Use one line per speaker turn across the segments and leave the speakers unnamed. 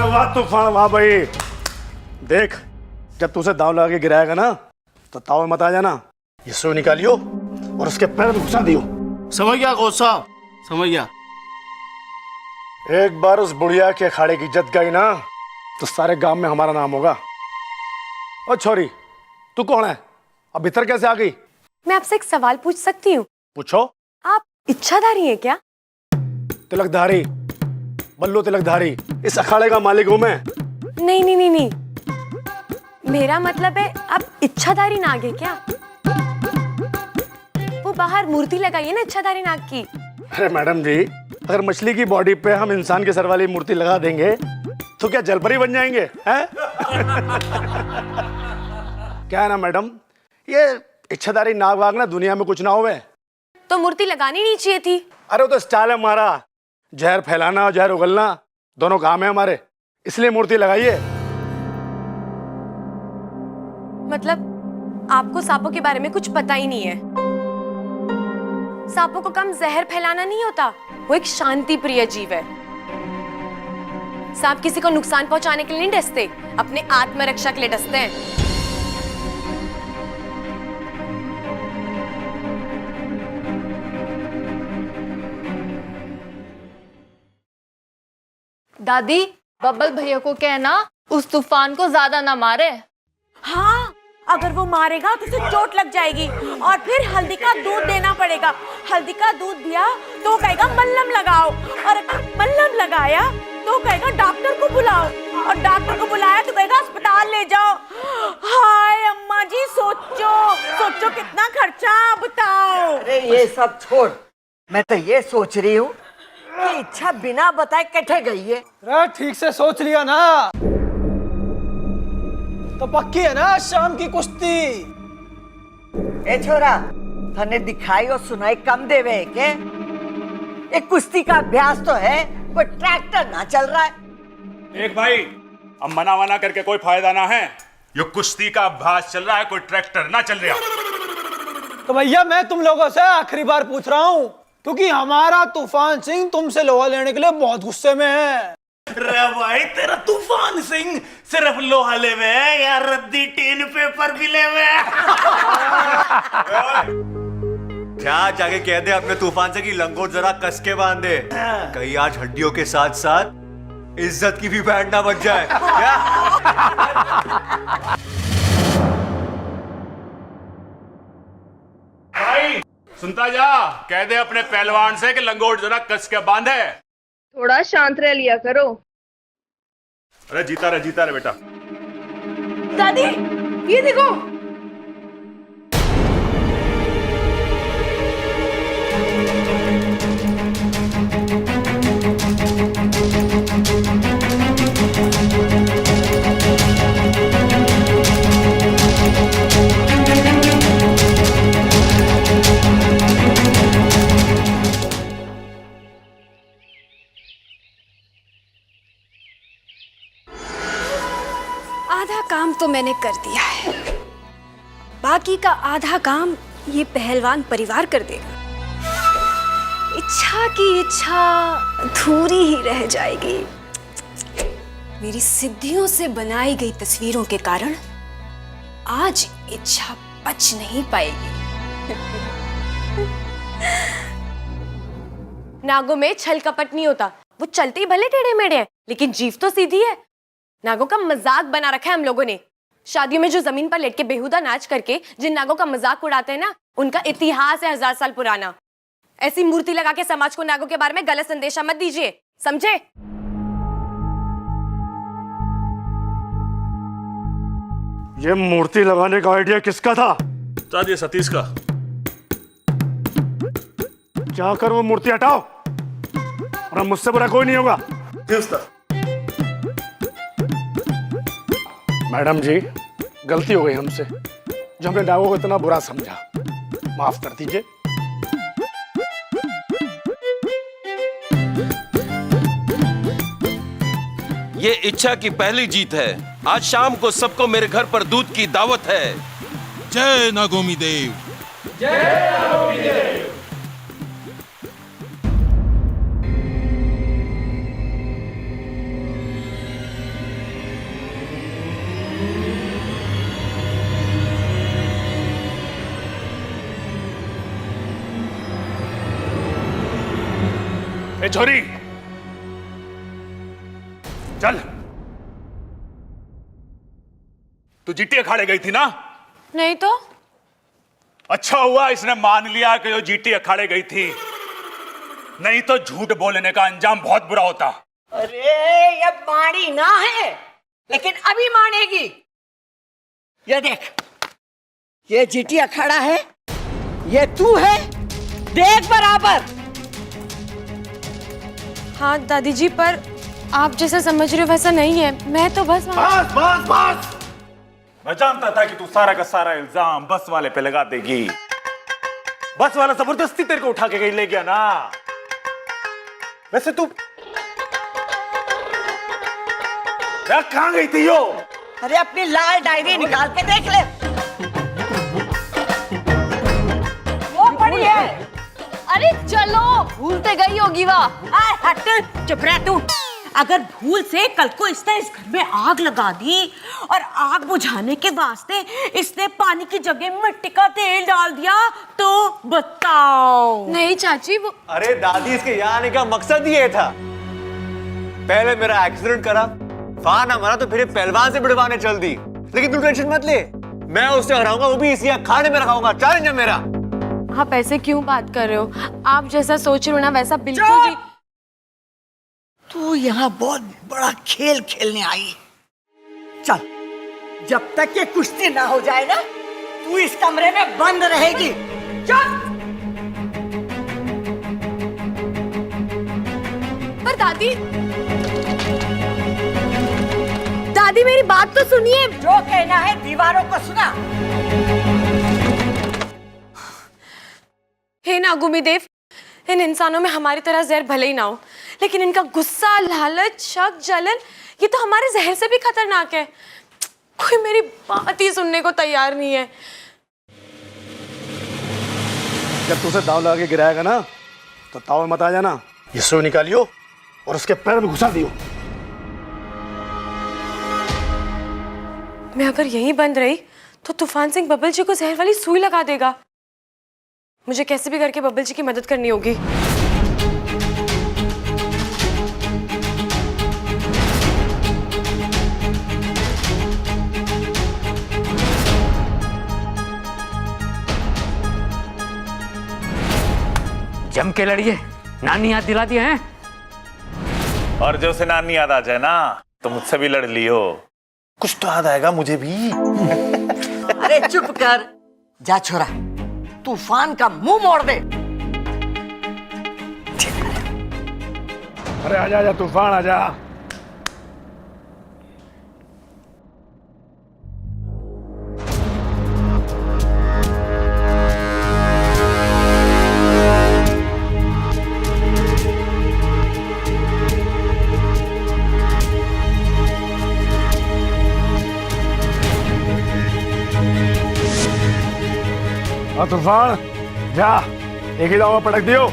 वाह तूफान, वाह भाई। देख, जब तू उसे दाव लगा के गिराएगा ना तो ताव में मत आ जाना। ये सुई निकालियो और उसके पैर में घुसा दियो।
समझ गया कोच साहब, समझ गया।
एक बार उस बुढ़िया के अखाड़े की इज्जत गई ना तो सारे गांव में हमारा नाम होगा। ओ छोरी, तू कौन है? अब भीतर कैसे आ गई?
मैं आपसे एक सवाल पूछ सकती हूँ?
पूछो।
आप इच्छाधारी हैं क्या?
तिलकधारी, बल्लू तिलकधारी, इस अखाड़े का मालिक हूं मैं।
नहीं नहीं नहीं नहीं, मेरा मतलब है आप इच्छाधारी नाग है क्या? वो बाहर मूर्ति लगाई है ना इच्छाधारी नाग की।
अरे मैडम जी, अगर मछली की बॉडी पे हम इंसान के सर वाली मूर्ति लगा देंगे तो क्या जलपरी बन जाएंगे हैं? क्या है ना मैडम, ये इच्छाधारी नाग वाग ना दुनिया में कुछ ना होवे।
तो मूर्ति लगानी नहीं चाहिए थी।
अरे वो तो स्टाइल है हमारा, जहर फैलाना और जहर उगलना दोनों काम है हमारे, इसलिए मूर्ति लगाइए।
मतलब आपको सांपों के बारे में कुछ पता ही नहीं है। सांपों को कम जहर फैलाना नहीं होता, वो एक शांति प्रिय जीव है। सांप किसी को नुकसान पहुंचाने के लिए नहीं डसते, अपने आत्मरक्षा के लिए डसते हैं।
दादी, बब्बल भैया को कहना उस तूफान को ज्यादा ना मारे।
हाँ, अगर वो मारेगा तो उसे चोट लग जाएगी और फिर हल्दी का दूध देना पड़ेगा। हल्दी का दूध दिया तो कहेगा मल्लम लगाओ, और अगर मल्लम लगाया तो कहेगा डॉक्टर को बुलाओ, और डॉक्टर को बुलाया तो कहेगा अस्पताल ले जाओ। हाय अम्मा जी, सोचो सोचो कितना खर्चा, बताओ।
अरे ये सब छोड़, मैं तो ये सोच रही हूँ कि इच्छा बिना बताए कैसे गई है।
अरे ठीक से सोच लिया ना तो पक्की है ना शाम की कुश्ती।
ए छोरा, तने दिखाई और सुनाई कम देवे है के? एक कुश्ती का अभ्यास तो है, कोई ट्रैक्टर ना चल रहा है।
देख भाई, अब मना वना करके कोई फायदा ना है। ये कुश्ती का अभ्यास चल रहा है, कोई ट्रैक्टर ना चल रहा।
तो भैया मैं तुम लोगों से आखिरी बार पूछ रहा हूँ, क्योंकि हमारा तूफान सिंह तुमसे लोहा लेने के लिए बहुत गुस्से में है।
रे भाई, तेरा तूफान सिंह सिर्फ लोहा लेवे है या रद्दी टीन पेपर भी लेवे?
क्या जाके कह दे अपने तूफान से कि लंगोट जरा कस के बांध दे, कहीं आज हड्डियों के साथ साथ इज्जत की भी बैंड ना बच जाए। क्या?
भाई सुनता जा, कह दे अपने पहलवान से कि लंगोट जरा कस के बांधे।
थोड़ा शांत रह लिया करो।
अरे जीता रहे बेटा।
दादी, ये देखो।
आधा काम तो मैंने कर दिया है, बाकी का आधा काम ये पहलवान परिवार कर देगा। इच्छा की इच्छा अधूरी ही रह जाएगी। मेरी सिद्धियों से बनाई गई तस्वीरों के कारण आज इच्छा बच नहीं पाएगी। नागों में छल कपट नहीं होता, वो चलते ही भले टेढ़े मेढ़े हैं लेकिन जीव तो सीधी है। नागों का मजाक बना रखा है हम लोगों ने। शादियों में जो जमीन पर लेट के बेहुदा नाच करके जिन नागों का मजाक उड़ाते हैं ना, उनका इतिहास है 1000 साल पुराना। ऐसी मूर्ति लगा के समाज को नागों के बारे में गलत संदेशा मत दीजिए, समझे?
ये मूर्ति लगाने का आइडिया किसका था?
ये सतीश का।
जाकर वो मूर्ति हटाओ, और अब मुझसे बुरा कोई नहीं होगा। मैडम जी, गलती हो गई हमसे, जो हमने नागों को इतना बुरा समझा, माफ कर दीजिए।
ये इच्छा की पहली जीत है। आज शाम को सबको मेरे घर पर दूध की दावत है।
जय नागोमी देव।
ए छोरी, चल। तू जीटी अखाड़े गई थी ना?
नहीं तो
अच्छा हुआ इसने मान लिया कि वो जीटी अखाड़े गई थी, नहीं तो झूठ बोलने का अंजाम बहुत बुरा होता।
अरे ये माड़ी ना है, लेकिन अभी मानेगी। ये देख, ये जीटी अखाड़ा है, ये तू है, देख बराबर।
हाँ दादी जी, पर आप जैसा समझ रहे हो वैसा नहीं है। मैं तो बस
बस बस बस, मैं जानता था कि तू सारा का सारा इल्जाम बस वाले पे लगा देगी। बस वाला जबरदस्ती तेरे को उठा के ले गया ना। वैसे तू कहां गई थी यो?
अरे अपनी लाल डायरी निकाल के देख ले, वो पड़ी है।
अरे चलो, भूलते गई होगी वह।
हट, चुप रह तू। अगर भूल से कल को इसने इस घर में आग लगा दी और आग बुझाने के वास्ते इसने पानी की जगह मिट्टी का तेल डाल दिया तो बताओ।
नहीं चाची, वो
अरे दादी, इसके यहाँ आने का मकसद ही ये था। पहले मेरा एक्सीडेंट करा, फा ना मरा तो फिर पहलवान से बिड़वाने चल दी। लेकिन तू टेंशन मत ले, मैं उससे हराऊंगा, वो भी इसी अखाड़े में रखाऊंगा। चैलेंज है मेरा।
आप ऐसे क्यों बात कर रहे हो? आप जैसा सोच रहे हो ना वैसा बिल्कुल भी।
तू यहाँ बहुत बड़ा खेल खेलने आई। चल, जब तक ये कुश्ती ना हो जाए ना, तू इस कमरे में बंद रहेगी। चल।
पर दादी, दादी मेरी बात तो सुनिए।
जो कहना है दीवारों को सुना।
हे नागुमी देव, इन इंसानों में हमारी तरह जहर भले ही ना हो, लेकिन इनका गुस्सा, लालच, शक, जलन, ये तो हमारे जहर से भी खतरनाक है। कोई मेरी बात ही सुनने को तैयार नहीं है।
जब तू उसे दाव लगा के गिराएगा ना, तो ताव में मत आ जाना। ये सुई निकालियो और उसके पैर में घुसा दियो।
मैं अगर यहीं बंद रही तो तूफान सिंह बब्बल जी को जहर वाली सुई लगा देगा। मुझे कैसे भी करके बब्बल जी की मदद करनी होगी।
जम के लड़िए, नानी याद दिला दिए हैं।
और जो से नानी याद आ जाए ना, तो मुझसे भी लड़ लियो। कुछ तो याद आएगा मुझे भी।
अरे चुप कर, जा छोरा, तूफान का मुंह मोड़ दे।
अरे आजा आजा तूफान, आजा। तूफान जा, एक ही दाव में पटक दियो।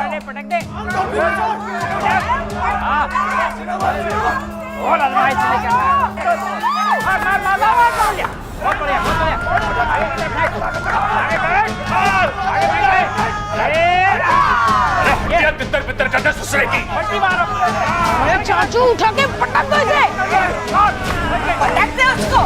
पहले पटक दे। और अलमारी से लेकर मार लिया। बहुत बढ़िया, बहुत बढ़िया।
ये तितर बितर करके ससुरे की
पट्टी मारो। अरे चाचू उठा के पटक दो इसे। पटक दे उसको।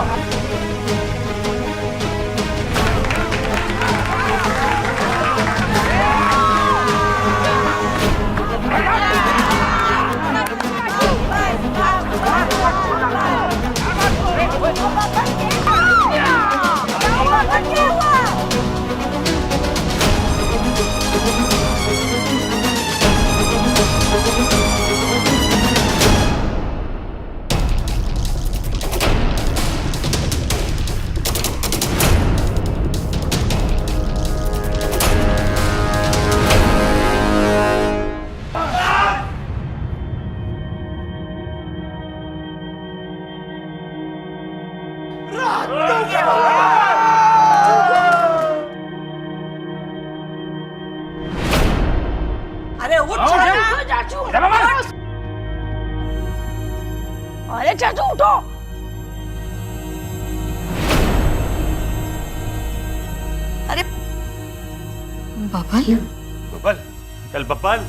अरे उठ चाचू। अरे चाचू उठो। अरे
बबल
बब्बल, चल बब्बल।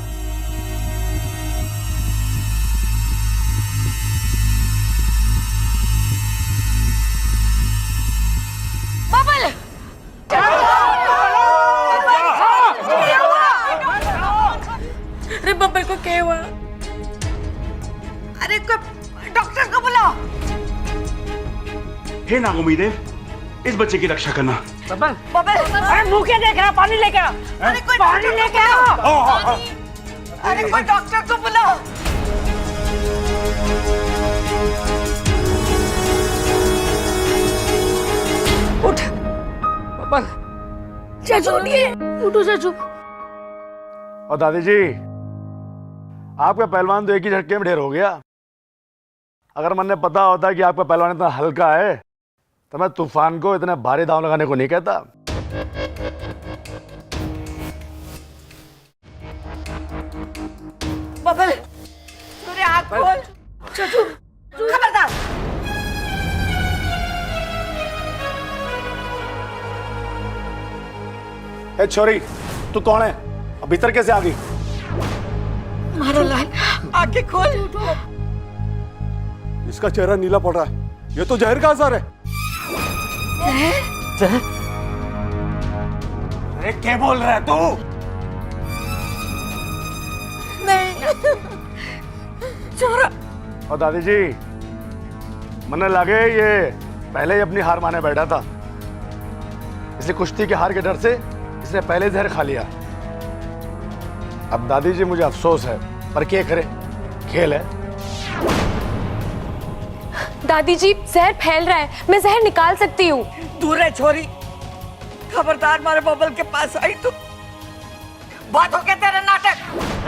बबल अरे बब्बल को क्या हुआ? अरे डॉक्टर को बुलाओ।
हे नागुमीदे, इस बच्चे की रक्षा करना।
बबल अरे मुंह क्या देख रहा? पानी लेके आओ।
अरे कोई
पानी लेके आओ।
अरे कोई डॉक्टर को बुलाओ।
उठ बबल।
चाचू उठिए। उठो चाचू।
और दादी जी, आपका पहलवान तो एक ही झटके में ढेर हो गया। अगर मैंने पता होता कि आपका पहलवान इतना हल्का है तो मैं तूफान को इतने भारी दांव लगाने को नहीं कहता।
बबल तूने आँख खोल। चाचू खबरदार।
ए छोरी, तू कौन है? अब भीतर कैसे आ गई?
मारो लाल, आंखें खोल।
इसका चेहरा नीला पड़ रहा है। ये तो जहर का असर है।
अरे क्या बोल रहा है तू?
नहीं छोरा।
और दादी जी, मैंने लगे ये पहले ही अपनी हार माने बैठा था, इसलिए कुश्ती के हार के डर से इसने पहले जहर खा लिया। अब दादी जी मुझे अफसोस है, पर क्या करे, खेल है।
दादी जी जहर फैल रहा है, मैं जहर निकाल सकती हूँ।
दूर है छोरी। खबरदार मारे बबल के पास आई तो बात हो गया तेरा नाटक।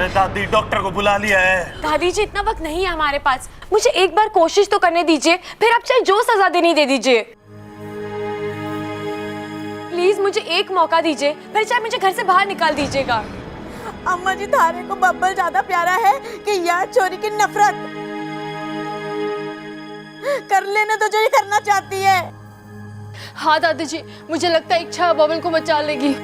ए दादी, डॉक्टर को बुला लिया है।
दादी जी इतना वक्त नहीं है हमारे पास, मुझे एक बार कोशिश तो करने दीजिए, फिर आप चाहे जो सजा देनी दे दीजिए। प्लीज मुझे एक मौका दीजिए, फिर चाहे मुझे घर से बाहर निकाल दीजिएगा।
अम्मा जी, थारे को बब्बल ज्यादा प्यारा है कि यार चोरी की नफरत? कर लेने तो जो ये करना चाहती है।
हाँ दादी जी, मुझे लगता है इच्छा बबल को बचा लेगी।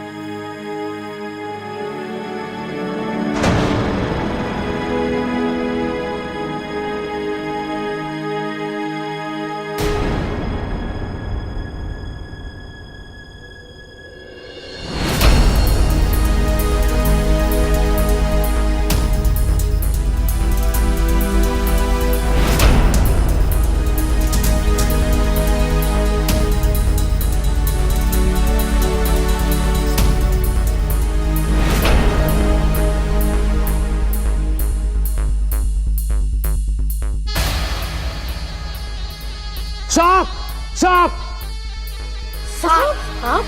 सांप! सांप!
सांप? हाँ?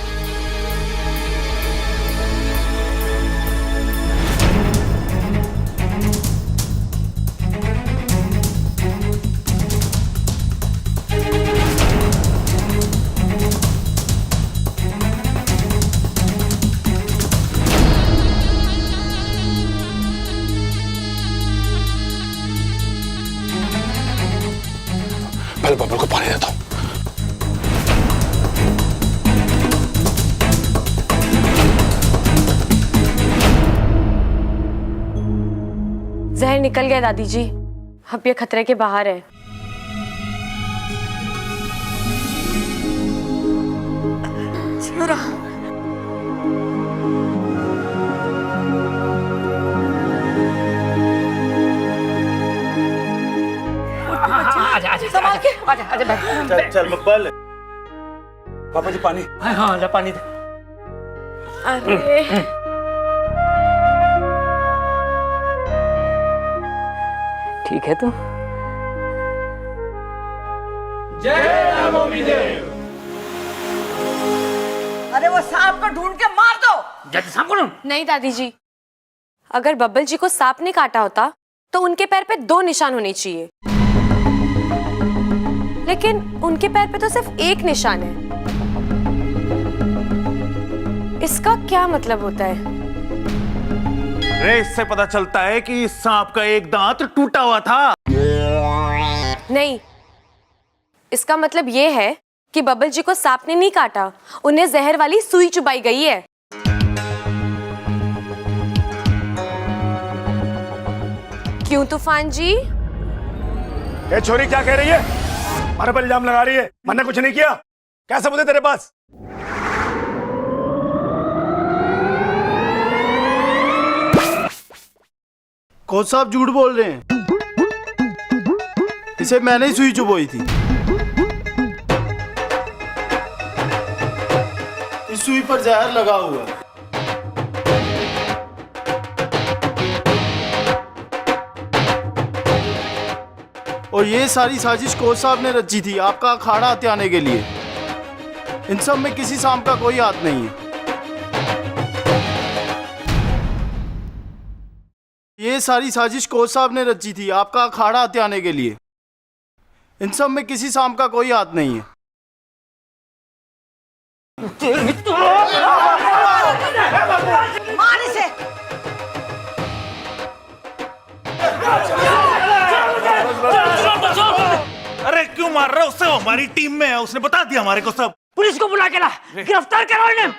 जहर निकल गया दादी जी, अब ये खतरे के बाहर है।
आजा आजा
संभाल के।
आजा आजा बैठ।
चल चल बब्बल। पापा जी पानी।
हाँ ले पानी दे।
अरे
ठीक है तू?
अरे वो सांप को ढूंढ के मार दो।
जल्दी सांप को ढूंढ।
नहीं दादी जी, अगर बब्बल जी को सांप ने काटा होता तो उनके पैर पे 2 निशान होने चाहिए, लेकिन उनके पैर पे तो सिर्फ 1 निशान है। इसका क्या मतलब होता है?
रे इससे पता चलता है कि इस सांप का एक दांत टूटा हुआ था।
नहीं, इसका मतलब ये है कि बब्बल जी को सांप ने नहीं काटा, उन्हें जहर वाली सुई चुबाई गई है। क्यों तूफान जी?
ये छोरी क्या कह रही है? हमारे पर इल्जाम लगा रही है। मैंने कुछ नहीं किया। क्या सबूत है तेरे पास?
कोच साहब झूठ बोल रहे हैं। इसे मैंने ही सुई चुभोई थी। इस सुई पर जहर लगा हुआ है। और ये सारी साजिश कोच साहब ने रची थी आपका अखाड़ा हथियाने के लिए। इन सब में किसी सांप का कोई हाथ नहीं है। ये सारी साजिश कोच साहब ने रची थी आपका अखाड़ा हथियाने के लिए। इन सब में किसी सांप का कोई हाथ नहीं है।
मार इसे।
अरे क्यों मार रहे हो उससे? वो हमारी टीम में है, उसने बता दिया हमारे को सब।
पुलिस को बुला के ला, गिरफ्तार करो इन्हें।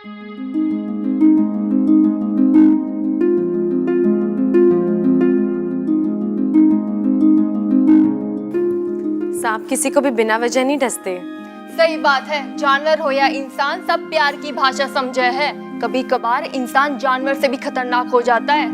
सांप किसी को भी बिना वजह नहीं डसते।
सही बात है, जानवर हो या इंसान सब प्यार की भाषा समझे है। कभी कभार इंसान जानवर से भी खतरनाक हो जाता है।